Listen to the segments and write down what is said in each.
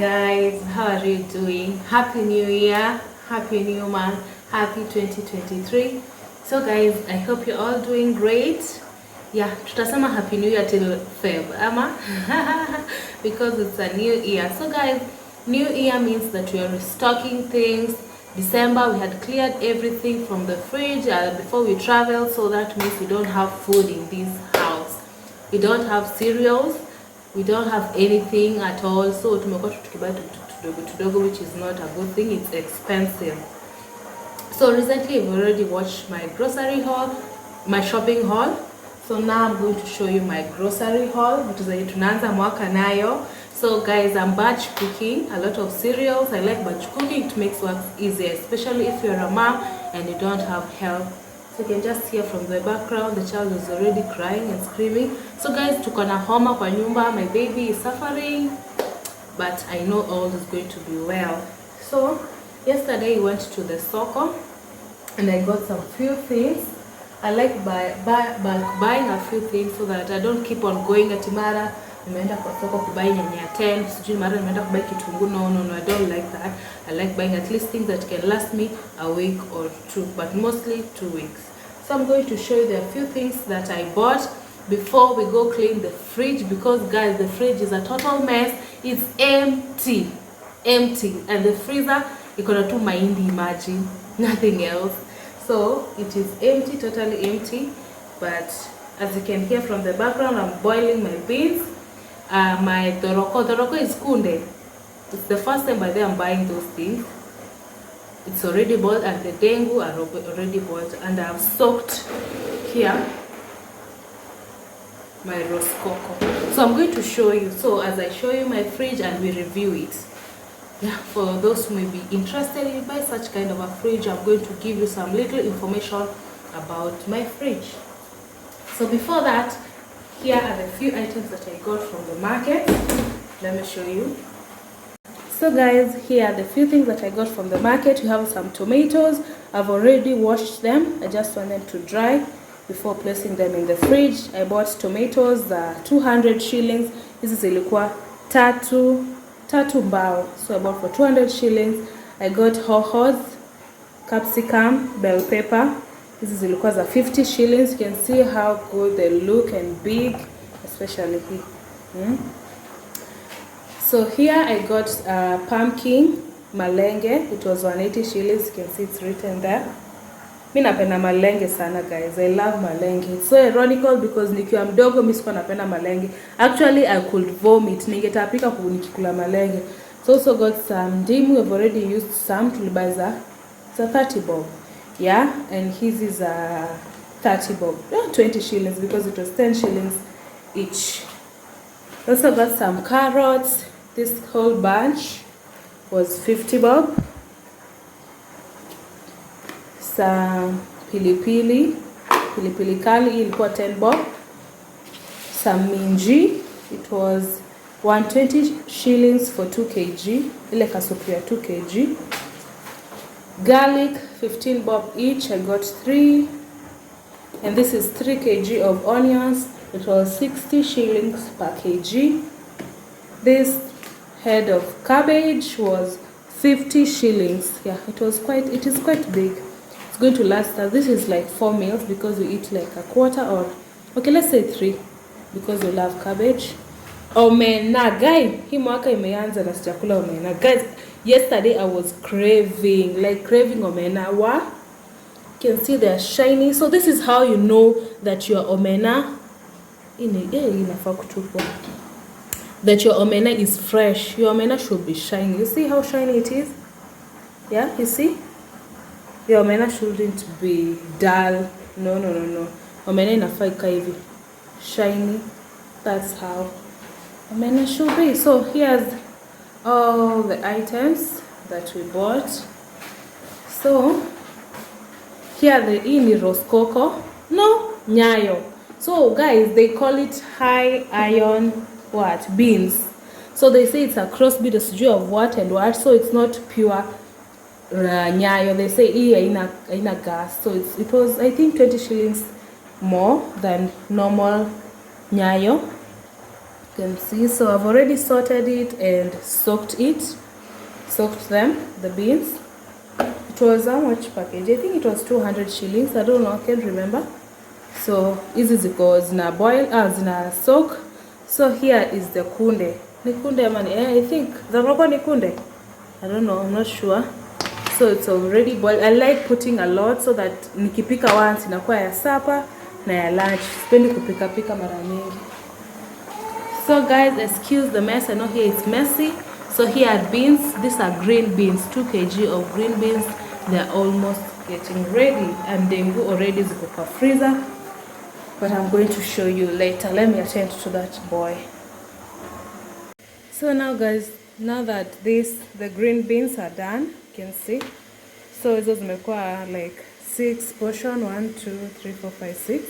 guys, how are you doing? Happy New Year, Happy New Month, Happy 2023. So guys, I hope you're all doing great. Yeah, tutasema Happy New Year till Feb, ama? Because it's a new year. So guys, new year means that we are restocking things. December we had cleared everything from the fridge before we travel, so that means we don't have food in this house. We don't have cereals. We don't have anything at all, so tumekuwa tukibuy tudogo, which is not a good thing. It's expensive. So recently I've already watched my grocery haul, my shopping haul. So now I'm going to show you my grocery haul, which is tunaanza mwaka nayo. So guys, I'm batch cooking a lot of cereals. I like batch cooking. It makes work easier, especially if you're a mom and you don't have help. So you can just hear from the background, the child is already crying and screaming. So guys, tuko na homa kwa nyumba. My baby is suffering, but I know all is going to be well. So yesterday I went to the soko and I got some few things. I like buying a few things so that I don't keep on going at Mara. Nimeenda kwa soko kubuy nyanya 10, sijui mara nimeenda kubuy kitunguu. No, I don't like that. I like buying at least things that can last me a week or two, but mostly 2 weeks. So I'm going to show you the few things that I bought before we go clean the fridge, because guys, the fridge is a total mess. It's empty, and the freezer ikona tu mahindi, imagine, nothing else. So it is empty, totally empty. But as you can hear from the background, I'm boiling my beans. My doroko is kunde. It's the first time by then I'm buying those things. It's already boiled, and the dengu are already boiled, and I've soaked here my roskoko. So I'm going to show you. So as I show you my fridge and we review it, yeah, for those who may be interested in buy such kind of a fridge, I'm going to give you some little information about my fridge. So before that, here are the few items that I got from the market. Let me show you. So guys, here are the few things that I got from the market. We have some tomatoes. I've already washed them. I just want them to dry before placing them in the fridge. I bought tomatoes, 200 shillings. This is ilikuwa tatu mbao. So I bought for 200 shillings. I got hohos, capsicum, bell pepper. This is ilikuwa za 50 shillings. You can see how good they look and big, especially here. So here I got pumpkin malenge. It was 180 shillings. You can see it's written there. Mimi napenda malenge sana guys. I love malenge. It's so ironical because nikiwa mdogo mimi sikuwa napenda malenge. Actually I could vomit. Ningetapika nikikula malenge. So also got some ndimu. We've already used some. Tulibuy za 30 bob. Yeah, and his is 30 bob. 20 shillings because it was 10 shillings each. Also got some carrots. This whole bunch was 50 bob. Some pilipili kali ilikuwa 10 bob. Some minji, it was 120 shillings for 2 kg. Ile kasupu ya 2 kg. Garlic 15 bob each. I got 3. And this is 3 kg of onions. It was 60 shillings per kg. This head of cabbage was 50 shillings. Yeah, it is quite big. It's going to last us. This is like 4 meals because we eat like a quarter, or okay, let's say 3, because we love cabbage. Omena guy, hii mwaka imeanza na sijakula omena. Guys, yesterday I was craving omena. What? You can see they are shiny. So this is how you know that your omena that your omena is fresh. Your omena should be shiny. You see how shiny it is? Yeah, you see? Your omena shouldn't be dull. No. Omena inafaa ikae hivi shiny. That's how omena should be. So here's all the items that we bought. So here the ini roskoko. No, nyayo. So guys, they call it high iron beans. So they say it's a crossbreed of what and what. So it's not pure nyayo. They say ina gas. So it was, I think, 20 shillings more than normal nyayo. You can see, so I've already sorted it and soaked them, the beans. It was how much package? I think it was 200 shillings. I don't know, I can't remember. So hizi ziko zina boil, zina soak. So here is the kunde. Ni kunde amani? I think the roko ni kunde. I don't know, I'm not sure. So it's already boiled. I like putting a lot so that nikipika once inakuwa ya supper na ya lunch. Sipendi kupika pika mara mingi. So guys, excuse the mess. I know here it's messy. So here are beans. These are green beans, 2 kg of green beans. They're almost getting ready, and dengu already ziko kwa freezer, but I'm going to show you later. Let me attend to that boy. So now guys, now that the green beans are done, you can see. So hizo zimekuwa like 6 portion, 1 2 3 4 5 6.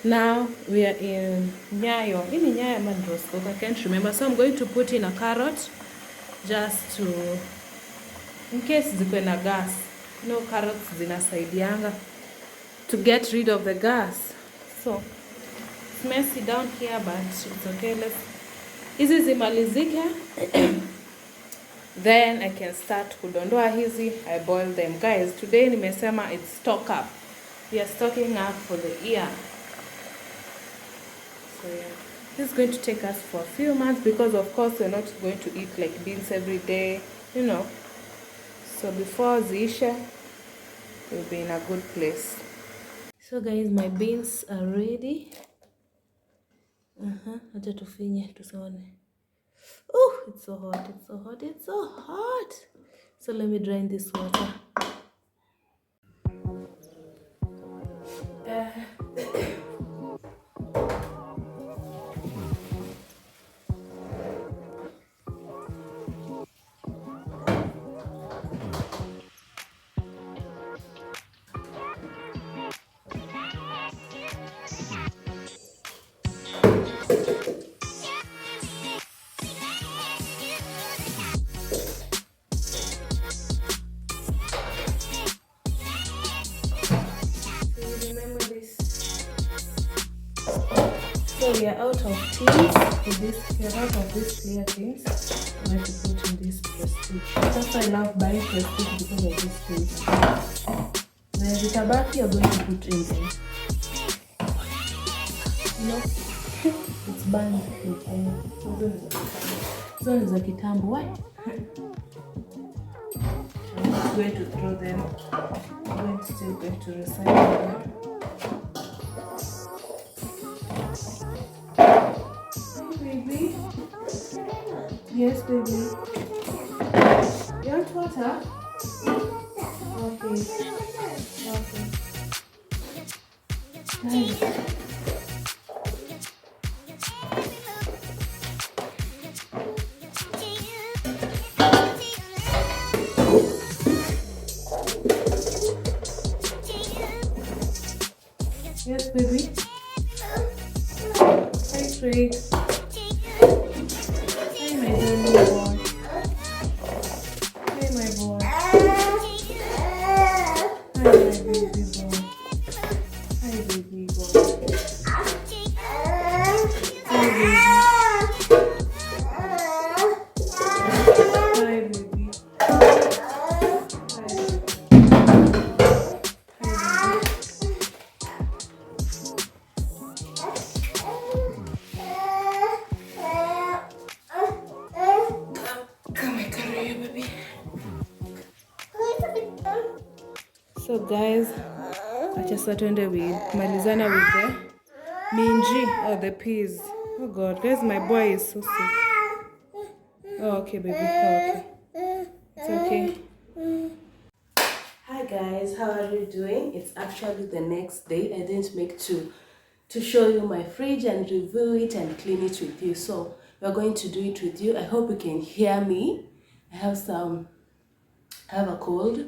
Now we are in Nyayo. In Nyayo Mandroscope, I can't remember. So I'm going to put in a carrot just to, in case ziko na gas. No, carrots zinasaidianga to get rid of the gas. So it's messy down here, but it's okay. Hizi zimalizike. Then I can start kudondoa hizi. I boil them. Guys, today nimesema it's stock up. We are stocking up for the year. So yeah, this is going to take us for a few months because of course we're not going to eat like beans every day, you know. So before ziisha, we'll be in a good place. So guys, my beans are ready. Acha tufinye tusione. Oh, it's so hot, it's so hot, it's so hot. So let me drain this water. So we are out of things. We are out of these clear things. I'm going to put in this prestige. That's why I love buying prestige because of these things. Then the tabaki you're going to put in them. You know, it's banned in Kenya. So is a kitambo. Why? I'm not going to throw them. I'm still going to recycle them. Baby? Yes, baby. You want water? Okay. Okay. Nice. Yes, baby. Hi, sweet. Hi, my darling boy. Hi, my boy. Hi, my baby boy. Hi, baby boy. Hi, baby. Hi, baby. So guys, acha sasa tuende malizana with the minji or the peas. Oh god, guys, my boy is so sick. Oh okay, baby. Oh, okay. It's okay. Hi guys, how are you doing? It's actually the next day. I didn't make to show you my fridge and review it and clean it with you. So we're going to do it with you. I hope you can hear me. I have a cold,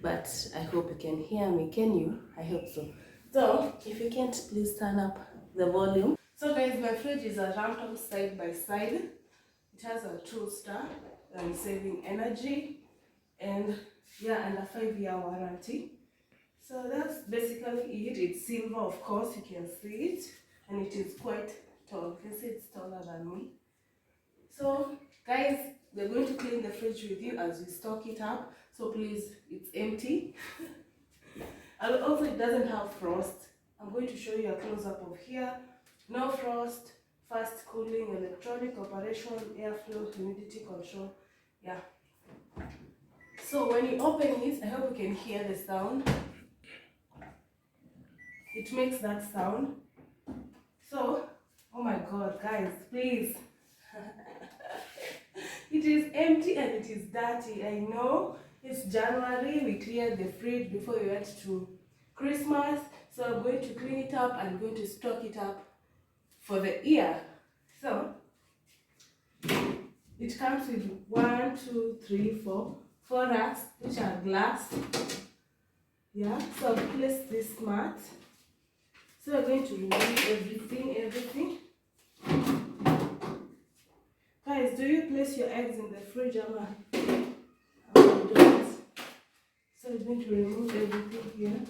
but I hope you can hear me. Can you? I hope so. So if you can't, please turn up the volume. So guys, my fridge is a Ramtoms side by side. It has a 2-star and saving energy, and yeah, and a 5-year warranty. So that's basically it. It's silver, of course, you can see it, and it is quite tall. You can see it's taller than me. So guys, we're going to clean the fridge with you as we stock it up. So please, it's empty. And also it doesn't have frost. I'm going to show you a close-up of here. No frost, fast cooling, electronic operation, airflow, humidity control. Yeah. So when you open it, I hope you can hear the sound. It makes that sound. So, oh my god, guys, please. It is empty and it is dirty. I know it's January. We cleared the fridge before we went to Christmas. So I'm going to clean it up and going to stock it up for the year. So it comes with 1, 2, 3, 4 racks which are glass. Yeah, so I'll place this mat. So we're going to remove everything. Guys, do you place your eggs in the fridge or don't? So we're going to remove everything here.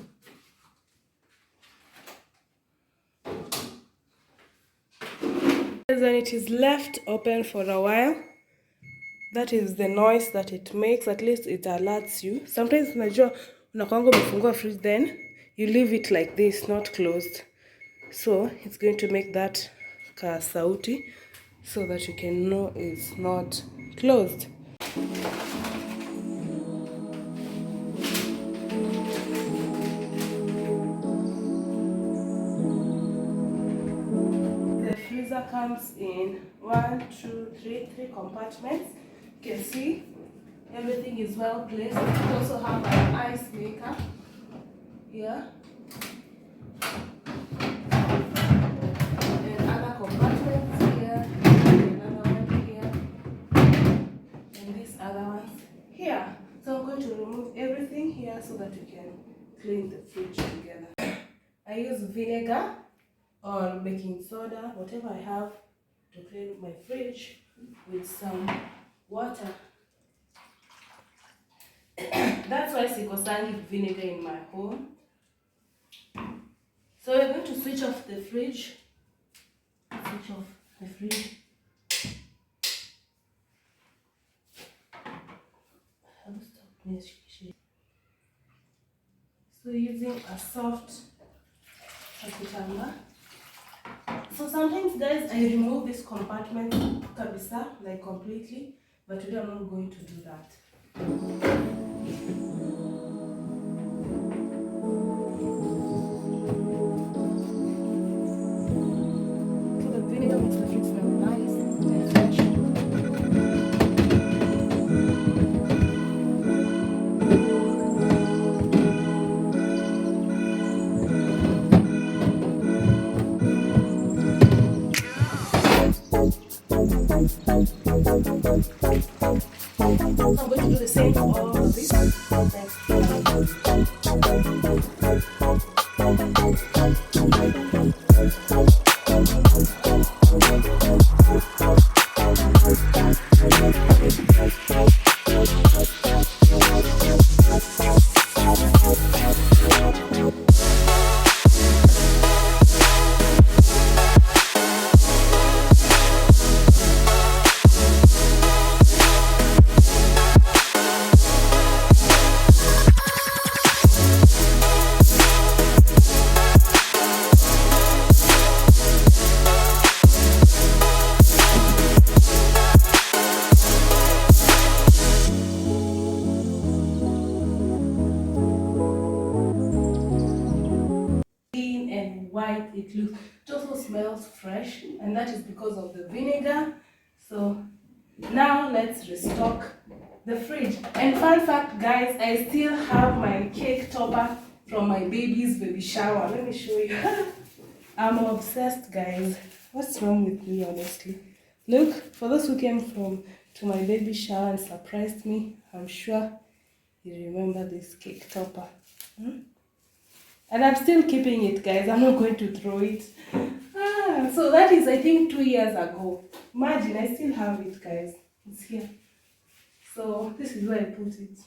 When it is left open for a while, that is the noise that it makes. At least it alerts you. Sometimes unajua unakwanga umefungua fridge, then you leave it like this, not closed. So it's going to make that ka sauti so that you can know it's not closed. The freezer comes in 1, 2, 3 compartments. You can see everything is well placed. We also have an ice maker here. And other compartments here. Another one here. And these other ones here. So I'm going to remove everything here so that we can clean the fridge together. I use vinegar or baking soda, whatever I have, to clean my fridge with some water. That's why sikosangi vinegar in my home. So we're going to switch off the fridge. Switch off the fridge. So using a soft kitamba. So sometimes guys, I remove this compartment kabisa, like completely, but today I'm not going to do that. So the vinegar makes the fridge smell nice and fresh. I'm going to do the same for all of this. White it looks, it also smells fresh, and that is because of the vinegar. So now let's restock the fridge. And fun fact guys, I still have my cake topper from my baby's baby shower. Let me show you. I'm obsessed guys. What's wrong with me, honestly? Look, for those who came to my baby shower and surprised me, I'm sure you remember this cake topper. And I'm still keeping it, guys. I'm not going to throw it. So that is, I think, 2 years ago. Imagine, I still have it, guys. It's here. So this is where I put it.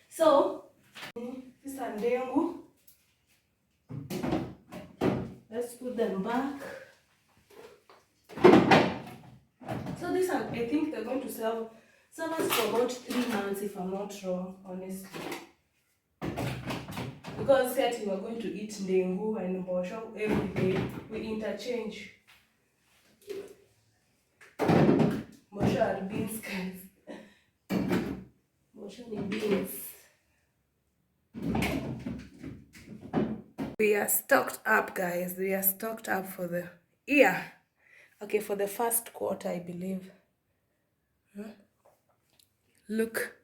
So this is ndengu. let's put them back. So this one, I think they're going to serve us for about 3 months, if I'm not wrong, honestly. Because yet we are going to eat ndengu and mbosho every day. We interchange. Mbosho are beans, guys. Mbosho are beans. We are stocked up, guys. We are stocked up for the year. Okay, for the first quarter, I believe. Look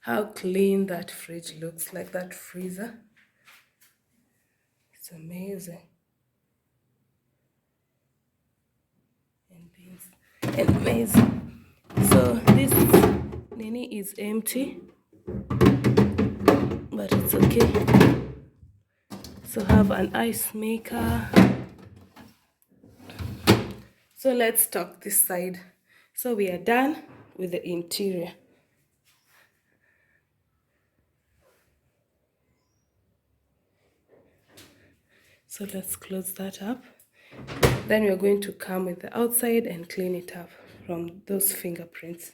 how clean that fridge looks, like that freezer. It's amazing. And beans. Amazing. So this nini is empty, but it's okay. So have an ice maker. So let's stock this side. So we are done with the interior. So let's close that up. Then we're going to come with the outside and clean it up from those fingerprints.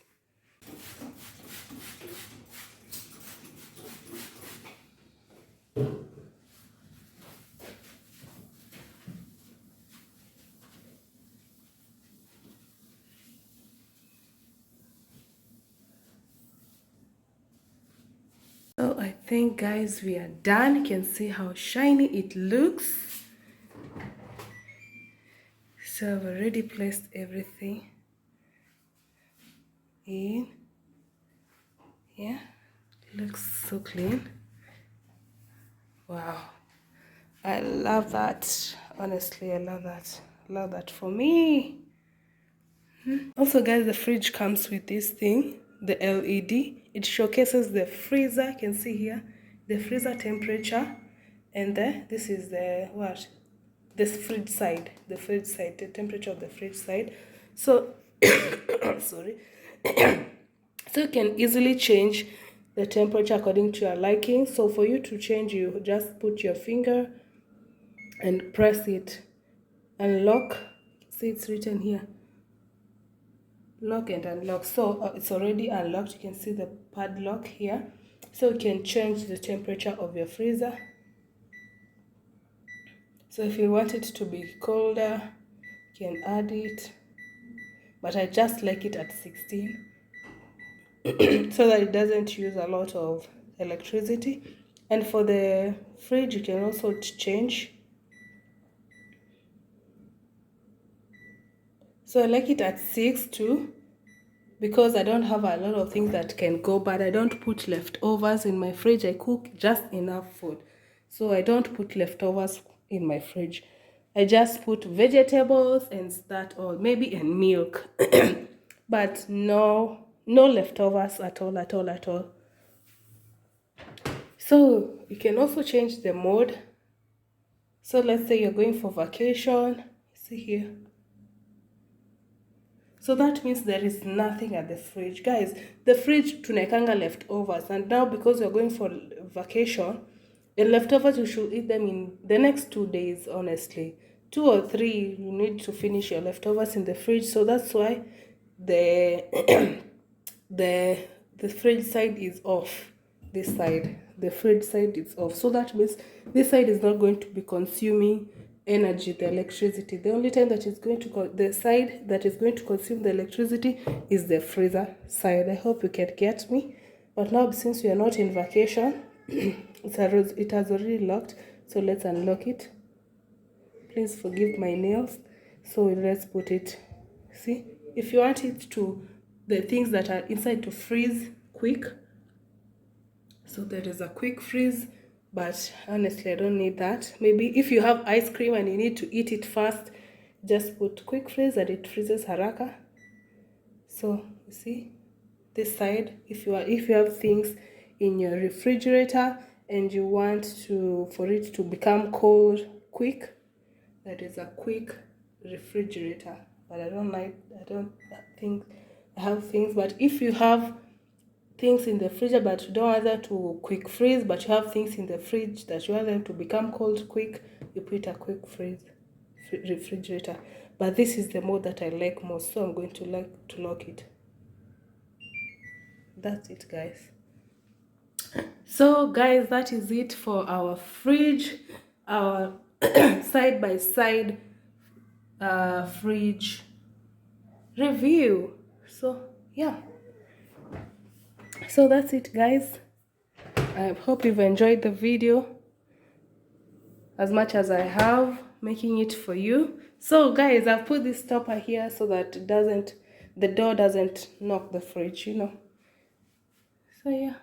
So I think, guys, we are done. You can see how shiny it looks. So I've already placed everything in. Yeah, it looks so clean. Wow, I love that. Honestly, I love that. Love that for me. Also, guys, the fridge comes with this thing, the LED. It showcases the freezer. You can see here the freezer temperature, and this is the what? This fridge side, the fridge side, the temperature of the fridge side. So, sorry. So you can easily change the temperature according to your liking. So for you to change, you just put your finger and press it and lock. See, it's written here. Lock and unlock. So it's already unlocked. You can see the padlock here. So you can change the temperature of your freezer. So if you want it to be colder, you can add it. But I just like it at 16 so that it doesn't use a lot of electricity. And for the fridge, you can also change. So I like it at 6 too, because I don't have a lot of things that can go bad. I don't put leftovers in my fridge. I cook just enough food. So I don't put leftovers in my fridge. I just put vegetables and that, or maybe and milk. But no leftovers at all. So you can also change the mode. So let's say you're going for vacation. See here. So that means there is nothing at the fridge. Guys, the fridge tunaekanga leftovers, and now because you're going for vacation, the leftovers you should eat them in the next 2 days, honestly. 2 or 3, you need to finish your leftovers in the fridge. So that's why the the fridge side is off. This side, the fridge side is off. So that means this side is not going to be consuming energy, the electricity. The only time that is going to the side that is going to consume the electricity is the freezer side. I hope you can get me. But now, since we are not in vacation, it has already locked. So let's unlock it. Please forgive my nails. So let's put it. See, if you want it to, the things that are inside to freeze quick. So there is a quick freeze, but honestly I don't need that. Maybe if you have ice cream and you need to eat it fast, just put quick freeze and it freezes haraka. So you see this side, if you have things in your refrigerator and you want for it to become cold quick, that is a quick refrigerator. But I don't think I have things. But if you have things in the fridge but you don't want them to quick freeze, but you have things in the fridge that you want them to become cold quick, you put a quick freeze. refrigerator. But this is the mode that I like most, so I'm going to lock it. That's it, guys. So guys, that is it for our fridge, our side by side fridge review. So yeah, so that's it, guys. I hope you've enjoyed the video as much as I have making it for you. So guys, I've put this stopper here so that the door doesn't knock the fridge, you know. So yeah.